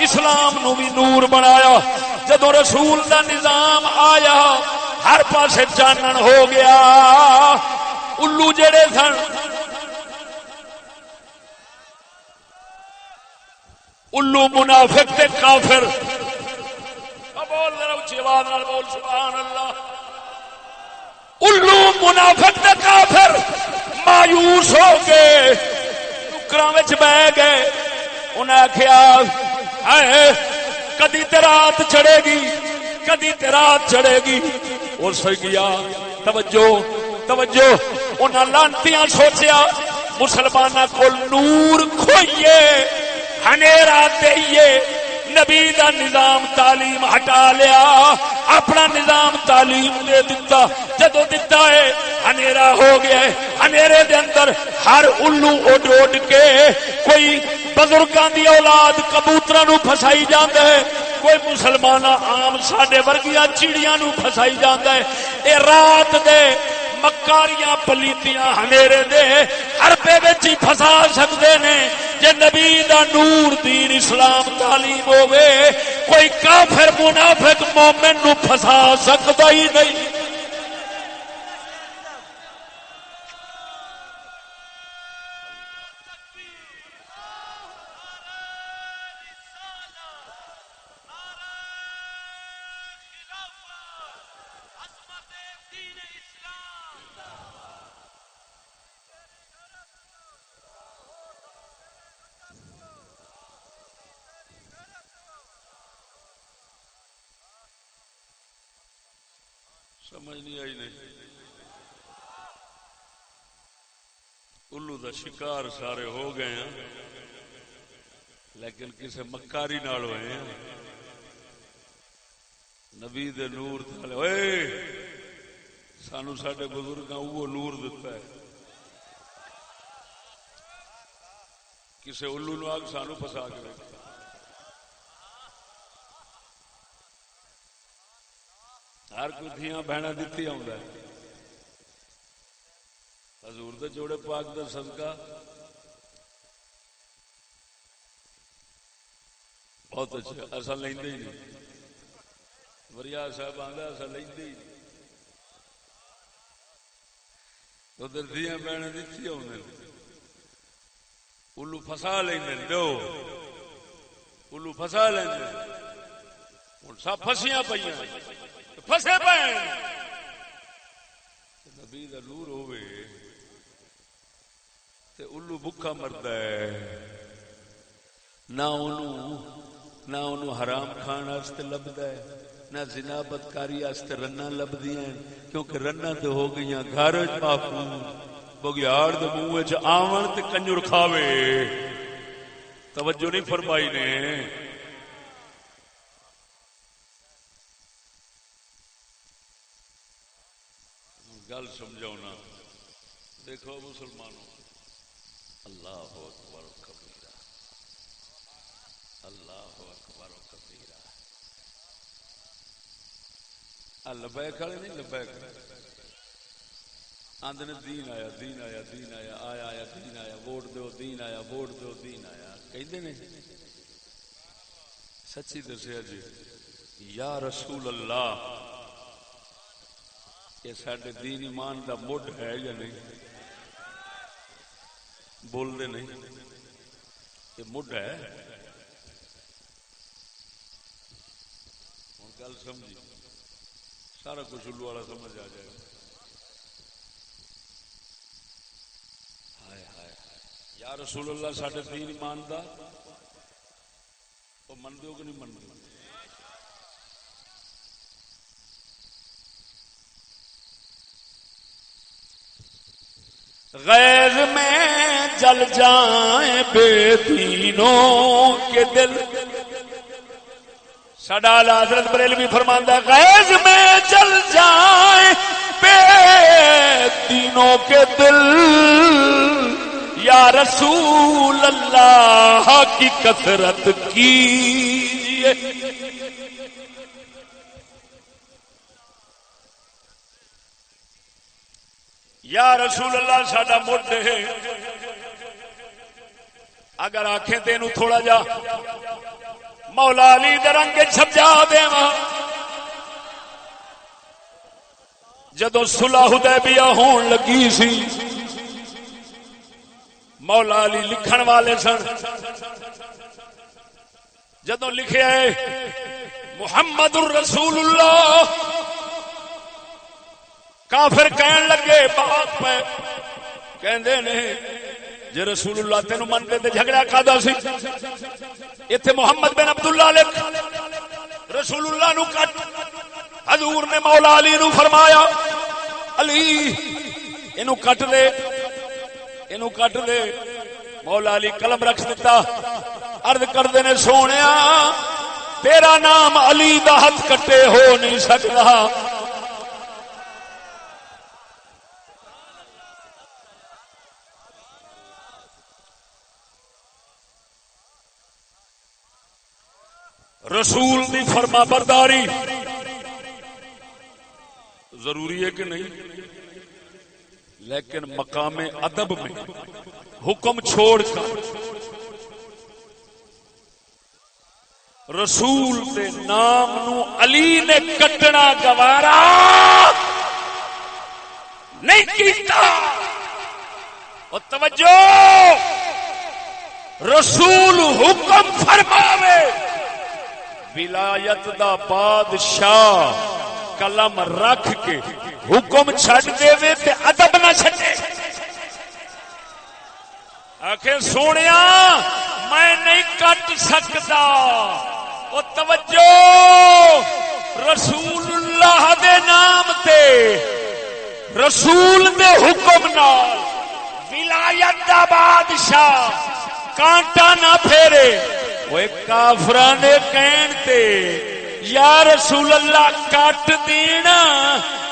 اسلام نو بھی نور بنایا۔ جدو رسول دا نظام آیا ہر پاسے چانن ہو گیا، الو جڑے سن الو منافق تے کافر، بول ذرا اونچی آواز نال بول سبحان اللہ، الو منافق تے کافر مایوس ہو کے ٹکراں وچ بہ گئے، انہاں آکھیا اے کدی تے رات چڑھے گی، کدی تے رات چڑھے گی، اور سی گیا۔ توجہ توجہ، انہاں لانتیاں سوچیا مسلماناں کول نور کھوئیے، ہنیرا دئیے، نبی دا نظام تعلیم ہٹا لیا، اپنا نظام تعلیم دے دیتا، جدو دیتا ہے ہنیرا ہو گیا ہے، ہنیرے دے اندر ہر الو اڈ اڈ کے کوئی بزرگاں دی اولاد کبوتراں نو پھسائی جاندا ہے، کوئی مسلمان عام ساڈے ورگیاں چڑیاں نو پھسائی جاندا ہے۔ اے رات دے مکاریاں پلیتیاں ہنیرے دے حربے وچ ہی پھسا سکدے نے، جے نبی دا نور دین اسلام تعلیم ہوے کوئی کافر منافق مومن نو پھسا سکدا ہی نہیں۔ سمجھ نہیں آئی نہیں؟ الو دا شکار سارے ہو گئے ہیں، لیکن کسے مکاری نال ہوئے ہیں، نبی دے نور تھالے اوئے سانو ساڈے بزرگاں وہ نور دیتا ہے، کسے الو نو آگ سانو پھسا کے رکھتا، ہر کوئی دھیاں بہنا دیتی آؤں ہے، حضور دے جوڑے پاک دا صدقہ بہت اچھا، ایسا لیندے ہی نہیں، وریا صاحب آندا ایسا لیندے ہی نہیں، ادھر دھیاں بہنا دیتی آؤں ہے، الو پھسا لیندے دو، الو پھسا لیندے، ہن سب پھسیاں پئیاں پھسے پے، نبی دا نور ہوئے تے الو بھکا مردا ہے، نہ انہوں حرام کھان واسطے لبدا ہے، نہ زنا بدکاری واسطے رنا لبدیاں کیونکہ رنا تو ہو گئی گھر محفوظ بگیاڑ دے منہ وچ آون تے کنجر کھاوے توجہ نہیں فرمائی نے گل سمجھاؤ نا دیکھو مسلمانوں اللہ اکبر کبیرہ اللہ اکبر کبیرہ لبیک والے نہیں لبیک آندنے دین آیا دین آیا دین آیا آیا آیا دین آیا ووٹ دو دین آیا ووٹ دو دین آیا کہندے نے سچی دسیا جی یا رسول اللہ یہ ساڈے دین ایمان دا مڈ ہے یا نہیں بول دے نہیں یہ مڈ ہے ہوں گل سمجھی سارا کچھ الو والا سمجھ آ جائے گا ہائے ہائے یا رسول اللہ ساڈے دین ایمان دا وہ من دیو کہ نہیں من دیو غیظ میں جل جائیں بے دینوں کے دل ساڈا اعلی حضرت بریلوی فرماندا ہے غیظ میں جل جائیں بے دینوں کے دل یا رسول اللہ کی کثرت کیجیے یا رسول اللہ ساڈا مڈ ہے اگر آنکھیں تینوں تھوڑا جا مولا علی دے رنگ سمجھا دیواں جدوں صلح حدیبیہ ہون لگی سی مولا علی لکھن والے سن جدوں لکھیا ہے محمد الرسول اللہ کافر کہن لگے بات پہ کہندے نے جے رسول اللہ تینوں منتے تے جھگڑا کادا سی ایتھے محمد بن عبداللہ لکھ رسول اللہ نو کٹ حضور نے مولا علی نو فرمایا علی اینو کٹ دے اینو کٹ دے مولا علی قلم رکھ دیتا عرض کردے نے سونیا تیرا نام علی دا ہاتھ کٹے ہو نہیں سکتا رسول دی فرما برداری ضروری ہے کہ نہیں لیکن مقام ادب میں حکم چھوڑ کر رسول دے نام نو علی نے کٹنا گوارا نہیں کیتا اور توجہ رسول حکم فرماوے ولایت دا بادشاہ قلم رکھ کے حکم چھڈ دے تے ادب نہ چھڈے آخر سونیا میں نہیں کٹ سکتا او توجہ رسول اللہ دے نام تے رسول دے حکم نال ولایت دا بادشاہ کانٹا نہ پھیرے وہ کافراں دے کہن تے یا رسول اللہ کٹ دینا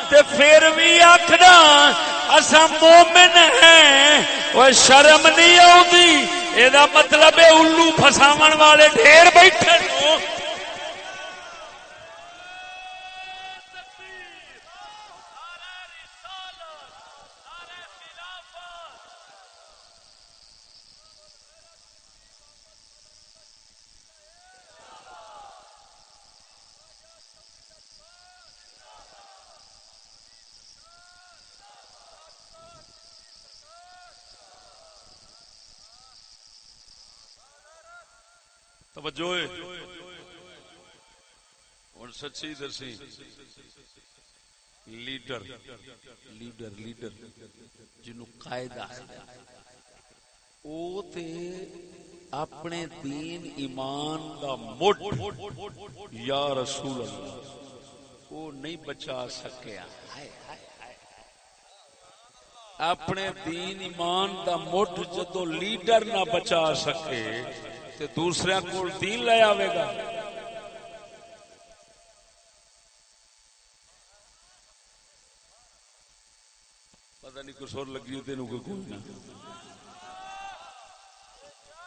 تے پھر بھی آکھنا اساں مومن ہیں وہ شرم نہیں آؤندی اے دا مطلب ہے الو پھساون والے ڈھیر بیٹھے ہو توجہ اور سچی دسی لیڈر لیڈر لیڈر جنوں قائد آخر او تے اپنے دین ایمان دا مڈ یا رسول اللہ وہ نہیں بچا سکیا. اپنے دین ایمان دا مٹھ جدو لیڈر نہ بچا سکے تے دوسرے کو دین لے آوے گا. پتہ نہیں کچھ اور لگی تینوں کو کوئی نہ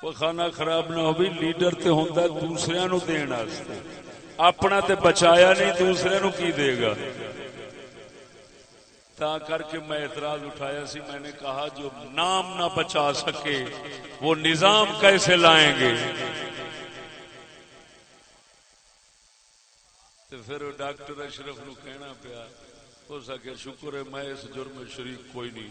وہ کھانا خراب نہ ہو بھی لیڈر تے ہوندا دوسرے نو دین واسطے اپنا تے بچایا نہیں دوسرے نو کی دے گا. تا کر کے میں اعتراض اٹھایا سی میں نے کہا جو نام نہ بچا سکے وہ نظام کیسے لائیں گے. تو پھر ڈاکٹر اشرف نو کہنا پیا ہو سکے شکر ہے میں اس جرم میں شریک کوئی نہیں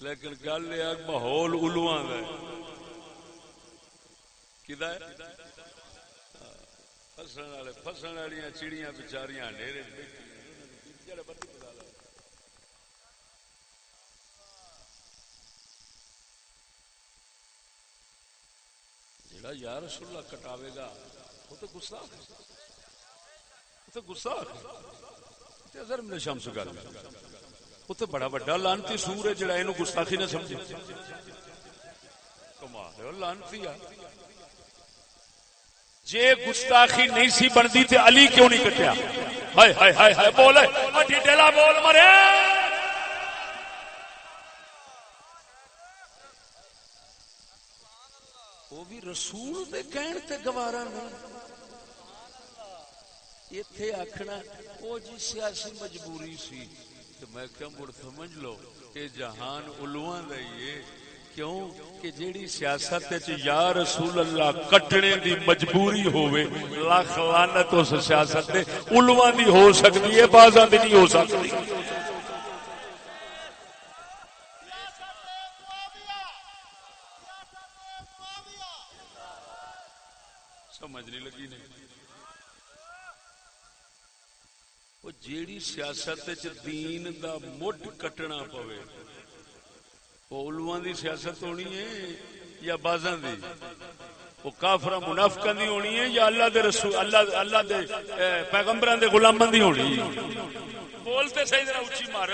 لیکن گل یہ ماحول الواں دا کدا ہے فسن والی چڑیاں بچاریاں ڈیرے جڑا یا رسول اللہ کٹاوے گا وہ تو گستاخ ہے وہ تو گستاخ ہے. اگر میرے شمس گل وہ تو بڑا بڑا لانتی سور ہے جڑا اینو گستاخی نہ سمجھے. کمال ہے لانتی ہے. جے گستاخی نہیں سی بندی تے علی کیوں نہیں کٹیا؟ ہائے ہائے ہائے ہائے بول اٹھی ڈیلا بول مرے. وہ بھی رسول دے کہن تے گوارا نہیں. ایتھے آکھنا وہ جی سیاسی مجبوری سی تو میں کیا مڑ سمجھ لو کہ جہان علواں دا ہی ہے. کیوں کہ جیڑی سیاست یا رسول اللہ کٹنے دی مجبوری ہوئے لاکھ لعنت اس سیاست دے علواں دی ہو سکتی ہے بعضاں دی نہیں ہو سکتی. سمجھ نہیں لگی نہیں. وہ جیڑی سیاست دین دا مڈ کٹنا پوے وہ علواں دی سیاست ہونی ہے یا بازاں دی؟ وہ کافراں منافقاں دی ہونی ہے یا اللہ دے رسول اللہ دے پیغمبراں دے غلاماں دی ہونی ہے؟ بولتے صحیح ذرا اونچی مار.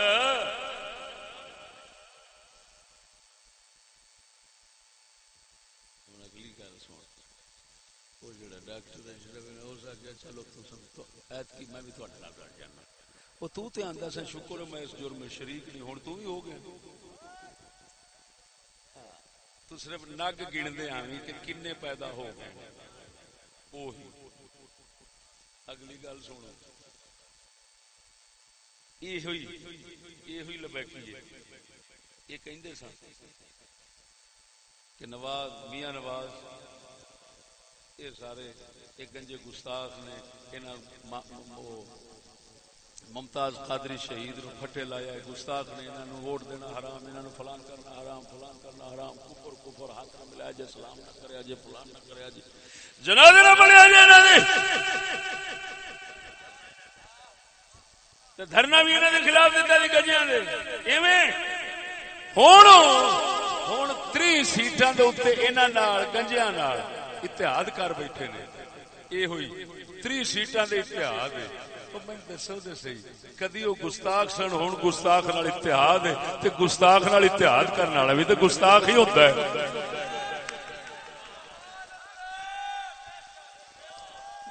اگلی گل سن وہ جڑا ڈاکٹر اشرف نے ہو سکیا چلو تو ایت کی میں بھی تہاڈے نال لڑ جانا. وہ تو تے آندا سی شکر ہے میں اس جرم میں شریک نہیں ہن تو بھی ہو گیا. تو صرف نگ گن دے آویں کہ کنے پیدا ہو گئے. وہی اگلی گل سنو یہ ہوئی لبیکی ہے. یہ کہندے سن کہ نواز میاں نواز یہ سارے ایک گنجے گستاخ نے انہاں ممتاز قادری شہید نو پھٹے لایا. گستاخ نے انہاں نو ووٹ دینا حرام, انہاں نو فلان کرنا حرام, فلان کرنا حرام, کفر کفر, ہاتھ نہ ملایا جے, سلام نہ کریا جے, فلان نہ کریا جے, جنازے نہ پڑھیا جے انہاں دے, تے دھرنا بھی انہاں دے خلاف دیتا جی گجیاں دے. ایویں ہن 30 سیٹاں دے اوتے انہاں نال گنجیاں نال اتحاد کر بیٹھے نے. یہ ہوئی 30 سیٹاں دے اتحاد ہے. دسو دے صحیح کدی وہ گستاخ سن ہن گستاخ نال اتحاد ہے تے گستاخ نال اتحاد کرنے والا بھی تے گستاخ ہی ہوتا ہے.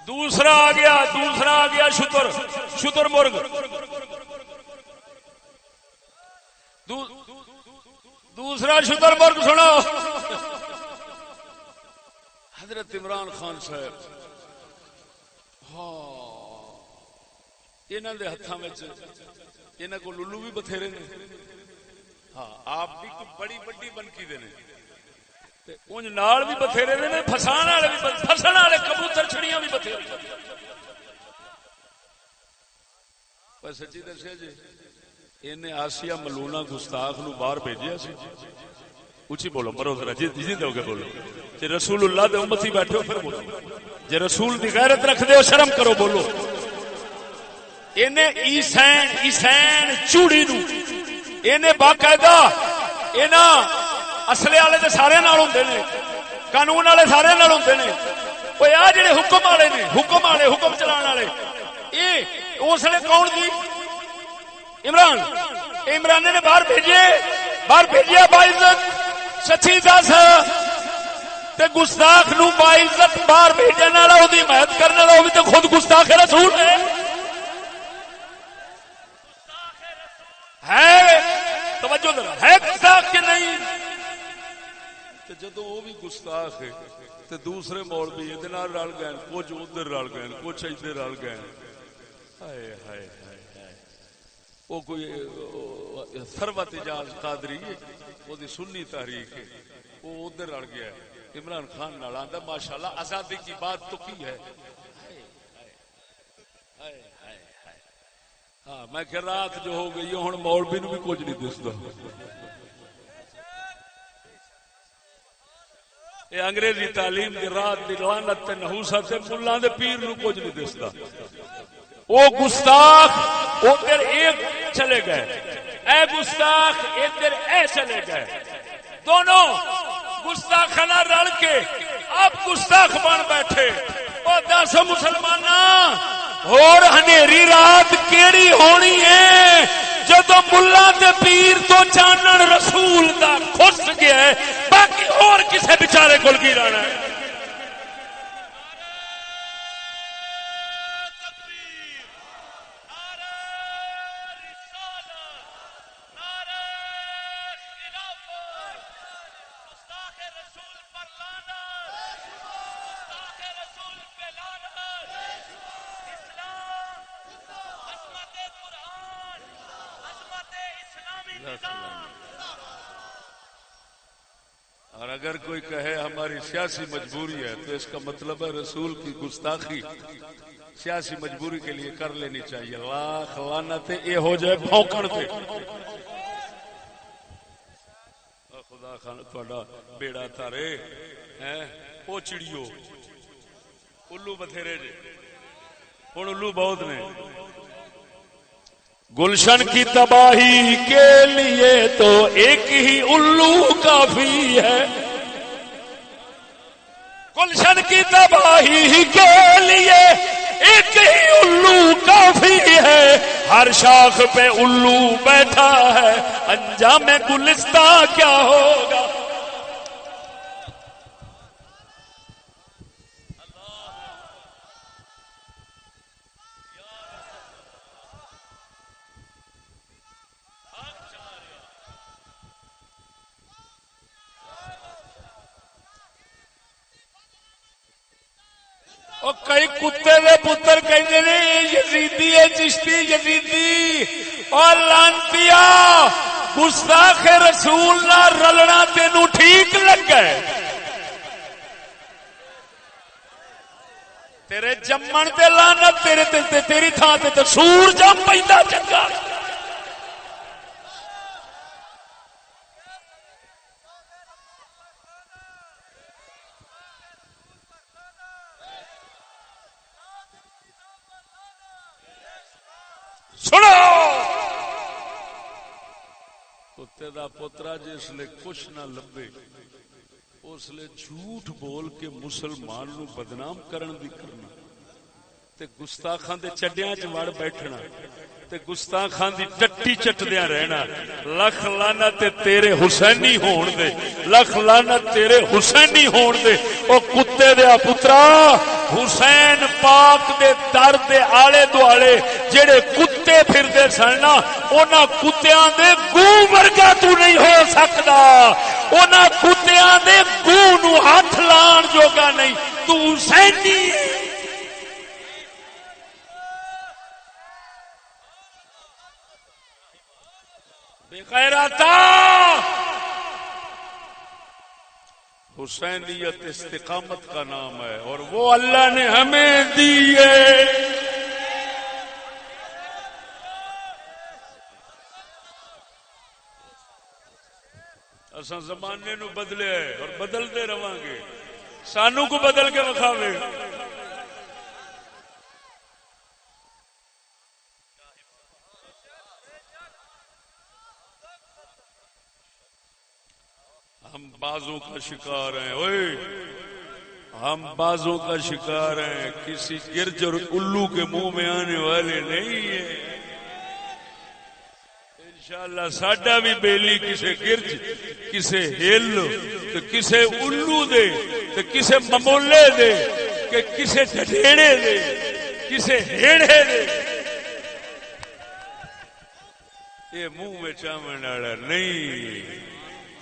دوسرا آ گیا شتر مرغ. دوسرا شتر مرغ سنو حضرت عمران خان صاحب. ہاں انہاں دے ہتھاں وچ انہاں کو لولو بھی بتھیرے نے. ہاں آپ بھی کوئی بڑی بڑی بنکی دے نے تے اونج نال بھی بتھیرے نے, پھسان والے بھی پھسن والے کبوتر چھڑیاں بھی بتھیرے. پر سچی دسیا جی انہیں آسیہ ملونہ گستاخ نو باہر بھیجیا سی. اونچی بولو مرو ذرا جی دو گے بولو. جی رسول اللہ دے امتی بیٹھے ہو پھر بولو. جی رسول دی غیرت رکھ دے ہو شرم کرو بولو. انہیں عیسین چوڑی نو انہیں باقاعدہ یہ نا اصلے والے تو سارے نال ہوندے نے، قانون والے سارے نال ہوندے نے، وہ آ جڑے حکم والے نے، حکم والے حکم چلان والے، یہ اس لیے کون دی عمران نے باہر بھیجیا باعزت سچی دس تے گستاخ نو باعزت باہر بھیجن والا وہ حمایت کرنے والا وہ بھی تو خود گستاخ رسول ہے توجہ ذرا ہے گستاخ کہ نہیں؟ جدو وہ بھی گستاخ ہے تو دوسرے مولوی یہ رل گئے، کچھ ادھر رل گئے، کچھ ادھر رل گئے، ہائے ہائے ہائے، وہ کوئی ثروت اجاز قادری وہ سنی تحریک ہے، وہ ادھر رل گیا عمران خان نال آندا ماشاءاللہ آزادی کی بات تو کی ہے۔ ہاں میں کہ رات جو ہو گئی ہوں مولوی نو بھی کچھ نہیں دستا، یہ انگریزی تعلیم کی رات دی لعنت تے نحوست تے ملہ دے پیر نو کچھ نہیں دستا۔ وہ گستاخ ادھر ایک چلے گئے، اے گستاخ ادھر اے چلے گئے، دونوں گستاخانہ رل کے اب گستاخ بن بیٹھے۔ اور دس مسلماناں اور ہنیری رات کیڑی ہونی ہے جدو ملا تے پیر تو چانن رسول دا خس گیا ہے، باقی اور کسے بیچارے کول کی رہنا ہے۔ اور اگر کوئی کہے ہماری سیاسی مجبوری ہے تو اس کا مطلب ہے رسول کی گستاخی سیاسی مجبوری کے لیے کر لینی چاہیے۔ لاکھ لعنت یہ ہو جائے بھونکن پہ۔ خدا خان تھوڑا بیڑا تارے ہیں او چڑیو الو بتھیرے جے ہن الو بہت نے۔ گلشن کی تباہی کے لیے تو ایک ہی الو کافی ہے، گلشن کی تباہی کے لیے ایک ہی الو کافی ہے، ہر شاخ پہ الو بیٹھا ہے انجام گلستاں کیا ہوگا۔ کئی کتے دے پتر کہندے نے یزیدی ہے چشتی یزیدی، اور لانتیا گستاخ رسول نہ رلنا تینوں ٹھیک لگا تیرے جمن تے لعنت تیرے تے تیری تھان تے سور جم پیندا چنگا۔ سنو کتے دا پترا جس لے کچھ نہ لبے اس لے جھوٹ بول کے مسلمان نو بدنام کرن دی کرنا تے گستاخاں دے چڈیاں چ وڑ بیٹھنا تے گستاخاں دی ٹٹی چٹدیاں رہنا۔ لکھ لعنت تیرے حسینی ہون دے، لکھ لعنت تیرے حسینی ہون دے۔ او کتے دے پترا حسین پاک دے در دے آلے دوالے جڑے کتے پھردے سن نا انہاں کتیاں دے گو ورگا تو نہیں ہو سکدا، انہاں کتیاں دے گو نو ہاتھ لان جوگا نہیں، تو حسینی بے غیرتا۔ حسینیت استقامت کا نام ہے اور وہ اللہ نے ہمیں دی ہے۔ اساں زمانے نو بدلے اور بدلتے رواں گے، سانو کو بدل کے وکھاوے۔ ہم بازوں کا شکار ہیں، اوئے ہم بازوں کا شکار ہیں، کسی گرج اور الو کے منہ میں آنے والے نہیں ہیں۔ انشاءاللہ ساڈا بھی بیلی کسے گرج، کسے ہل، تو کسے الو دے، تو کسے ممولے دے، کہ کسے ڈھیڑے دے، کسے ہیڑے دے، یہ منہ میں چاون والا نہیں۔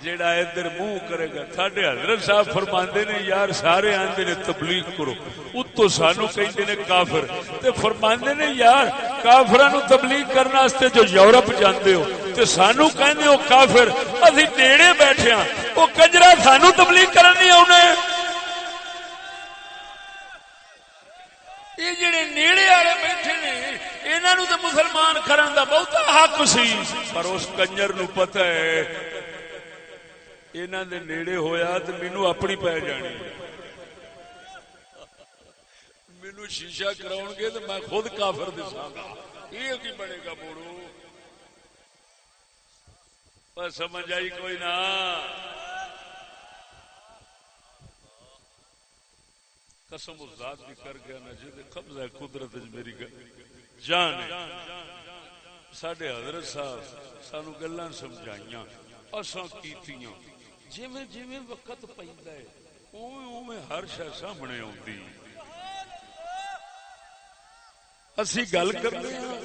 جیڑا ادھر منہ کرے گا، ساڈے حضرت صاحب فرماندے نے یار سارے آندے نے تبلیغ کرو، اتو سانو کہندے نے کافر، تے فرماندے نے یار کافراں نو تبلیغ کرنے واسطے جو یورپ جاندے ہو تے سانو کہندے ہو کافر، اسی نیڑے بیٹھے ہاں، او کنجرا سانو تبلیغ کرن نہیں آونے۔ یہ جڑے نیڑے والے بیٹھے نے انہاں نو تے مسلمان کرن دا بہتا حق سی، پر اس کنجر نو پتہ ہے انہاں دے نیڑے ہویا تے مینوں اپنی پے جانی، مینوں شیشہ کراؤن گے تے میں خود کافر دساں گا، یہ کی بنے گا موڑو؟ بس سمجھ آئی کوئی نہ؟ قسم اس ذات بھی کر گیا نا جے قبضہ قدرت میری جان ہے۔ ساڈے حضرت صاحب سانو گلاں سمجھائیاں، اساں کیتیاں، جویں جویں وقت پیندا ہے اوویں اوویں ہر شے سامنے آوندی، اسی گل کرنے ہاں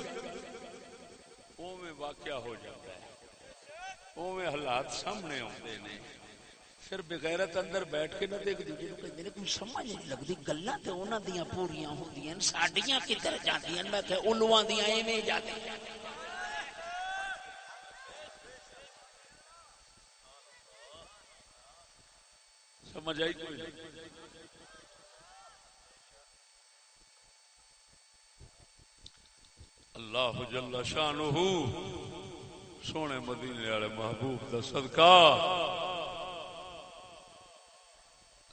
اوویں واقعہ ہو جاتا ہے، اوویں حالات سامنے آوندے نے۔ پھر بغیرت اندر بیٹھ کے نہ ایک دوجے نوں کہندے نے کوئی سمجھ نہیں لگدی، گلاں تے انہاں دیاں پوریاں ہوندیاں، ساڈیاں کدھر جاندیاں؟ میں کہ الواں دیاں ایویں جاندیاں۔ سمجھ آئی کوئی نہیں؟ اللہ جل شانہ سونے مدینے والے محبوب دا صدقہ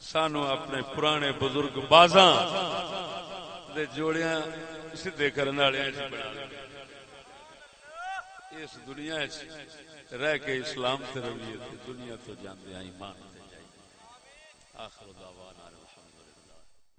سانو اپنے پرانے بزرگ بازاں دے جوڑیاں سدھے کرنے والے بنا اس دنیا رہ کے اسلام تے رویے تے دنیا تو جاندے ایمان تے جائیے۔ آخر دعوانا الحمد